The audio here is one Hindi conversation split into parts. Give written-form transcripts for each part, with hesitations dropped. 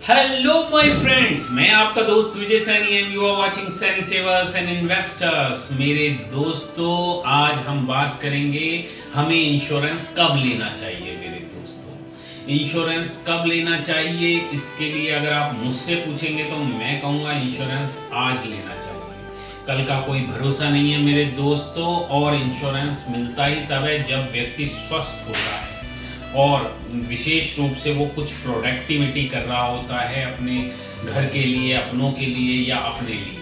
हेलो माय फ्रेंड्स, मैं आपका दोस्त Vijay Saini and you are watching Saini savers and investors. मेरे दोस्तों, आज हम बात करेंगे हमें इंश्योरेंस कब लेना चाहिए। मेरे दोस्तों, इंश्योरेंस कब लेना चाहिए, इसके लिए अगर आप मुझसे पूछेंगे तो मैं कहूँगा इंश्योरेंस आज लेना चाहिए। कल का कोई भरोसा नहीं है मेरे दोस्तों, और इंश्योरेंस मिलता ही तब है जब व्यक्ति स्वस्थ होता है और विशेष रूप से वो कुछ प्रोडक्टिविटी कर रहा होता है अपने घर के लिए, अपनों के लिए या अपने लिए।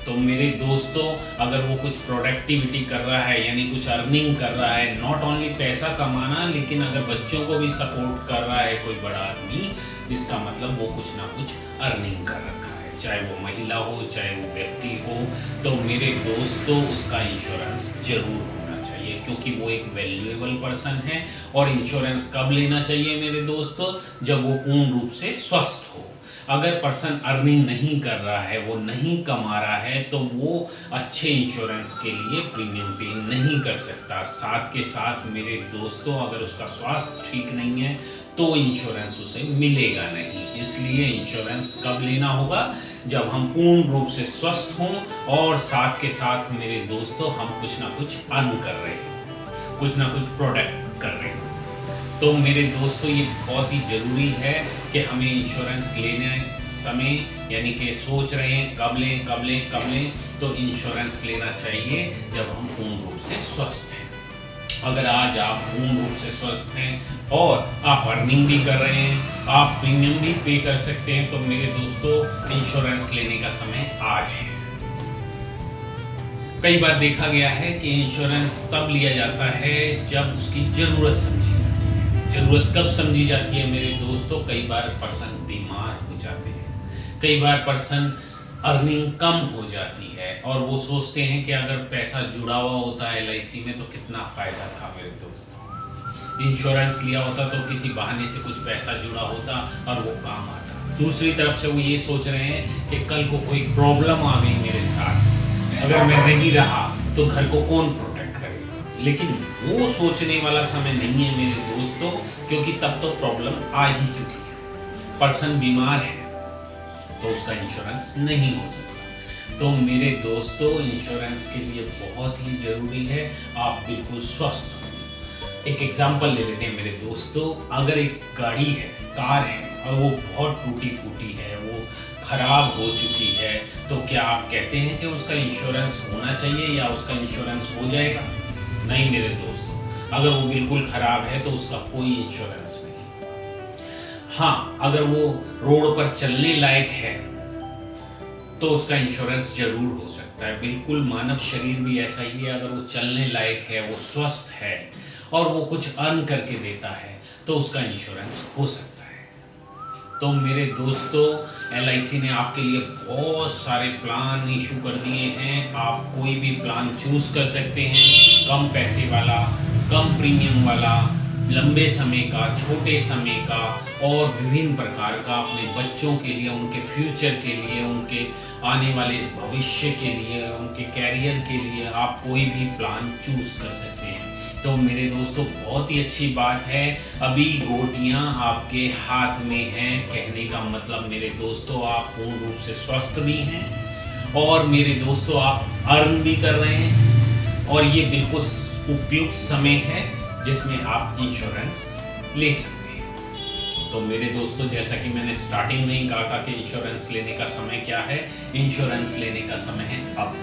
तो मेरे दोस्तों, अगर वो कुछ प्रोडक्टिविटी कर रहा है यानी कुछ अर्निंग कर रहा है, नॉट ओनली पैसा कमाना, लेकिन अगर बच्चों को भी सपोर्ट कर रहा है कोई बड़ा आदमी, इसका मतलब वो कुछ ना कुछ अर्निंग कर रखा है, चाहे वो महिला हो चाहे वो व्यक्ति हो। तो मेरे दोस्तों, उसका इंश्योरेंस जरूर होना चाहिए, क्योंकि वो एक वैल्यूएबल पर्सन है। और इंश्योरेंस कब लेना चाहिए मेरे दोस्तों? जब वो पूर्ण रूप से स्वस्थ हो। अगर पर्सन अर्निंग नहीं कर रहा है, वो नहीं कमा रहा है, तो वो अच्छे इंश्योरेंस के लिए प्रीमियम पे नहीं कर सकता। साथ के साथ मेरे दोस्तों, अगर उसका स्वास्थ्य ठीक नहीं है तो इंश्योरेंस उसे मिलेगा नहीं। इसलिए इंश्योरेंस कब लेना होगा? जब हम पूर्ण रूप से स्वस्थ हों और साथ के साथ मेरे दोस्तों हम कुछ ना कुछ अर्न कर रहे हैं, कुछ ना कुछ प्रोडक्ट कर रहे हैं। तो मेरे दोस्तों, ये बहुत ही जरूरी है कि हमें इंश्योरेंस लेने समय यानी कि सोच रहे हैं कब लें कब लें कब लें, तो इंश्योरेंस लेना चाहिए जब हम पूर्ण रूप से स्वस्थ हैं। अगर आज आप पूर्ण रूप से स्वस्थ हैं और आप अर्निंग भी कर रहे हैं, आप प्रीमियम भी पे कर सकते हैं, तो मेरे दोस्तों, इंश्योरेंस लेने का समय आज है। कई बार देखा गया है कि इंश्योरेंस तब लिया जाता है जब उसकी जरूरत समझी जाती है। जरूरत कब समझी जाती है मेरे दोस्तों? कई बार पर्सन बीमार हो जाते हैं, कई बार पर्सन अर्निंग कम हो जाती है और वो सोचते हैं कि अगर पैसा जुड़ा हुआ होता है LIC में तो कितना फायदा था। मेरे दोस्तों, इंश्योरेंस लिया होता तो किसी बहाने से कुछ पैसा जुड़ा होता और वो काम आता। दूसरी तरफ से वो ये सोच रहे हैं कि कल को कोई प्रॉब्लम आ गई मेरे साथ, अगर मैं नहीं रहा तो घर को कौन प्रोटेक्ट करेगा। लेकिन वो सोचने वाला समय नहीं है मेरे दोस्तों, क्योंकि तब तो प्रॉब्लम आ ही चुकी है, पर्सन बीमार है, तो उसका इंश्योरेंस नहीं हो सकता। तो मेरे दोस्तों, इंश्योरेंस के लिए बहुत ही जरूरी है आप बिल्कुल स्वस्थ हो। एक एग्जांपल ले लेते हैं मेरे दोस्तों। अगर एक गाड़ी है, कार है, और वो बहुत टूटी फूटी है, वो खराब हो चुकी है, तो क्या आप कहते हैं कि उसका इंश्योरेंस होना चाहिए या उसका इंश्योरेंस हो जाएगा? नहीं मेरे दोस्तों, अगर वो बिल्कुल खराब है तो उसका कोई इंश्योरेंस नहीं। हाँ, अगर वो रोड पर चलने लायक है तो उसका इंश्योरेंस जरूर हो सकता है। बिल्कुल मानव शरीर भी ऐसा ही है, अगर वो चलने लायक है, वो स्वस्थ है और वो कुछ अर्न करके देता है, तो उसका इंश्योरेंस हो सकता है। तो मेरे दोस्तों, LIC ने आपके लिए बहुत सारे प्लान इशू कर दिए हैं। आप कोई भी प्लान चूज कर सकते हैं, कम पैसे वाला, कम प्रीमियम वाला, लंबे समय का, छोटे समय का और विभिन्न प्रकार का, अपने बच्चों के लिए, उनके फ्यूचर के लिए, उनके आने वाले भविष्य के लिए, उनके कैरियर के लिए आप कोई भी प्लान चूज कर सकते हैं। तो मेरे दोस्तों, बहुत ही अच्छी बात है, अभी गोटियां आपके हाथ में हैं। कहने का मतलब मेरे दोस्तों, आप पूर्ण रूप से स्वस्थ भी हैं और मेरे दोस्तों आप अर्न भी कर रहे हैं, और ये बिल्कुल उपयुक्त समय है जिसमें आप इंश्योरेंस ले सकते हैं। तो मेरे दोस्तों, जैसा कि मैंने स्टार्टिंग में ही कहा था कि इंश्योरेंस लेने का समय क्या है, इंश्योरेंस लेने का समय है अब।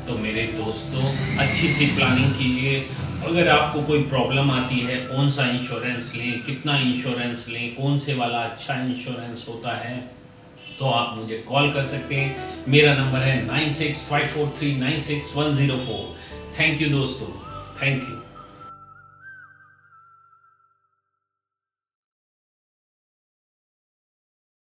तो मेरे दोस्तों, अच्छी सी प्लानिंग कीजिए। अगर आपको कोई प्रॉब्लम आती है, कौन सा इंश्योरेंस लें, कितना इंश्योरेंस लें, कौन से वाला अच्छा इंश्योरेंस होता है, तो आप मुझे कॉल कर सकते हैं। मेरा नंबर है 9654396104। थैंक यू दोस्तों, थैंक यू।